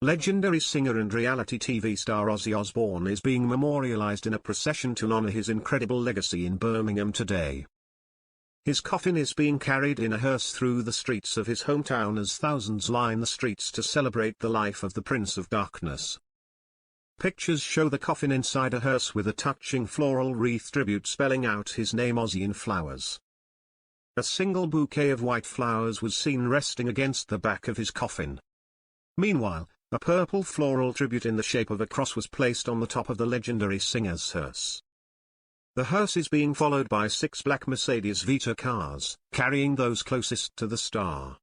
Legendary singer and reality TV star Ozzy Osbourne is being memorialized in a procession to honor his incredible legacy in Birmingham today. His coffin is being carried in a hearse through the streets of his hometown as thousands line the streets to celebrate the life of the Prince of Darkness. Pictures show the coffin inside a hearse with a touching floral wreath tribute spelling out his name Ozzy in flowers. A single bouquet of white flowers was seen resting against the back of his coffin. Meanwhile, a purple floral tribute in the shape of a cross was placed on the top of the legendary singer's hearse. The hearse is being followed by 6 black Mercedes Vito cars, carrying those closest to the star.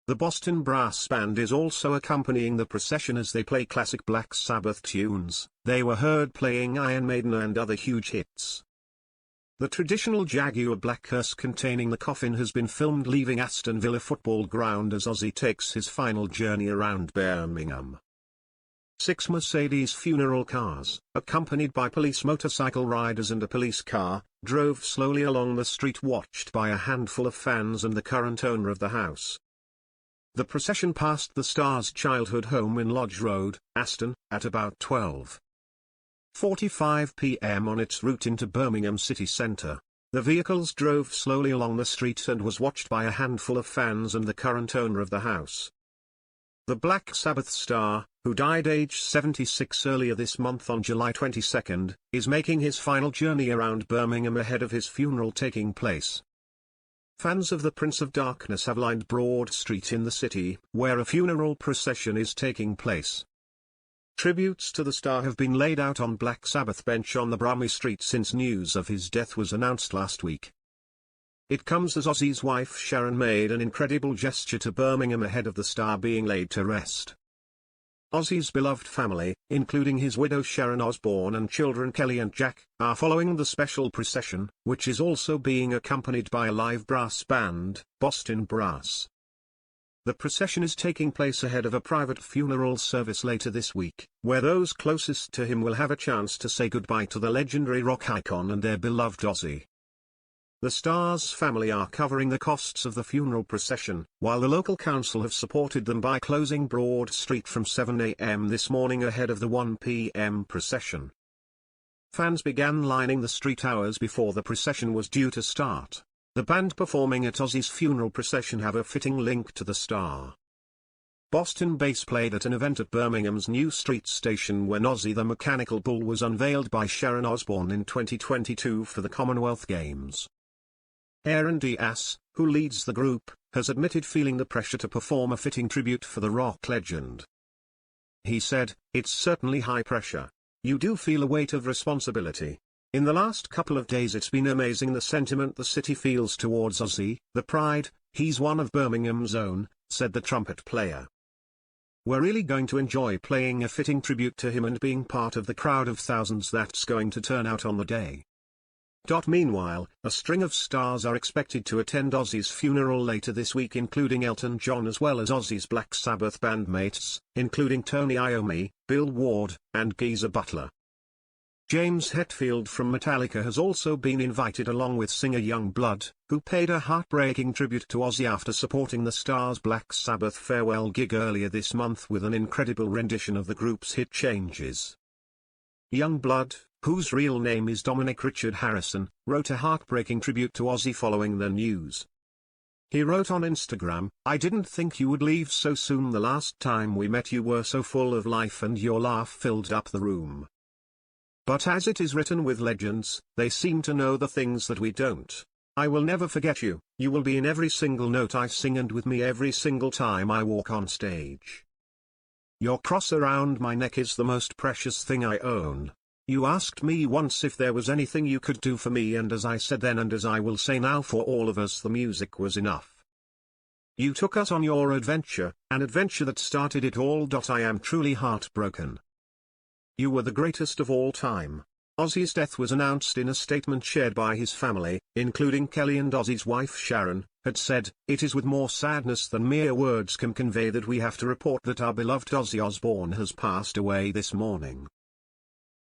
The Boston Brass Band is also accompanying the procession as they play classic Black Sabbath tunes. They were heard playing Iron Maiden and other huge hits. The traditional Jaguar black hearse containing the coffin has been filmed leaving Aston Villa football ground as Ozzy takes his final journey around Birmingham. 6 Mercedes funeral cars, accompanied by police motorcycle riders and a police car, drove slowly along the street watched by a handful of fans and the current owner of the house. The procession passed the star's childhood home in Lodge Road, Aston, at about 12:45 p.m. on its route into Birmingham city centre. The vehicles drove slowly along the street and was watched by a handful of fans and the current owner of the house. The Black Sabbath star, who died aged 76 earlier this month on July 22, is making his final journey around Birmingham ahead of his funeral taking place. Fans of the Prince of Darkness have lined Broad Street in the city, where a funeral procession is taking place. Tributes to the star have been laid out on Black Sabbath bench on the Bromley Street since news of his death was announced last week. It comes as Ozzy's wife Sharon made an incredible gesture to Birmingham ahead of the star being laid to rest. Ozzy's beloved family, including his widow Sharon Osbourne and children Kelly and Jack, are following the special procession, which is also being accompanied by a live brass band, Boston Brass. The procession is taking place ahead of a private funeral service later this week, where those closest to him will have a chance to say goodbye to the legendary rock icon and their beloved Ozzy. The star's family are covering the costs of the funeral procession, while the local council have supported them by closing Broad Street from 7 a.m. this morning ahead of the 1 p.m. procession. Fans began lining the street hours before the procession was due to start. The band performing at Ozzy's funeral procession have a fitting link to the star. Boston bass played at an event at Birmingham's New Street Station when Ozzy the Mechanical Bull was unveiled by Sharon Osbourne in 2022 for the Commonwealth Games. Aaron Diaz, who leads the group, has admitted feeling the pressure to perform a fitting tribute for the rock legend. He said, "It's certainly high pressure. You do feel a weight of responsibility. In the last couple of days it's been amazing the sentiment the city feels towards Ozzy, the pride, he's one of Birmingham's own," said the trumpet player. "We're really going to enjoy playing a fitting tribute to him and being part of the crowd of thousands that's going to turn out on the day." Meanwhile, a string of stars are expected to attend Ozzy's funeral later this week, including Elton John as well as Ozzy's Black Sabbath bandmates, including Tony Iommi, Bill Ward, and Geezer Butler. James Hetfield from Metallica has also been invited along with singer Youngblood, who paid a heartbreaking tribute to Ozzy after supporting the star's Black Sabbath farewell gig earlier this month with an incredible rendition of the group's hit Changes. Youngblood, whose real name is Dominic Richard Harrison, wrote a heartbreaking tribute to Ozzy following the news. He wrote on Instagram, "I didn't think you would leave so soon. The last time we met you were so full of life and your laugh filled up the room. But as it is written with legends, they seem to know the things that we don't. I will never forget you. You will be in every single note I sing and with me every single time I walk on stage. Your cross around my neck is the most precious thing I own. You asked me once if there was anything you could do for me, and as I said then and as I will say now, for all of us the music was enough. You took us on your adventure, an adventure that started it all. I am truly heartbroken. You were the greatest of all time." Ozzy's death was announced in a statement shared by his family, including Kelly and Ozzy's wife Sharon, had said, "It is with more sadness than mere words can convey that we have to report that our beloved Ozzy Osbourne has passed away this morning.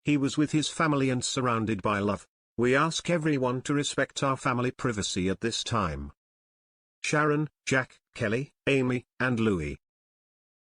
He was with his family and surrounded by love. We ask everyone to respect our family privacy at this time. Sharon, Jack, Kelly, Amy, and Louie."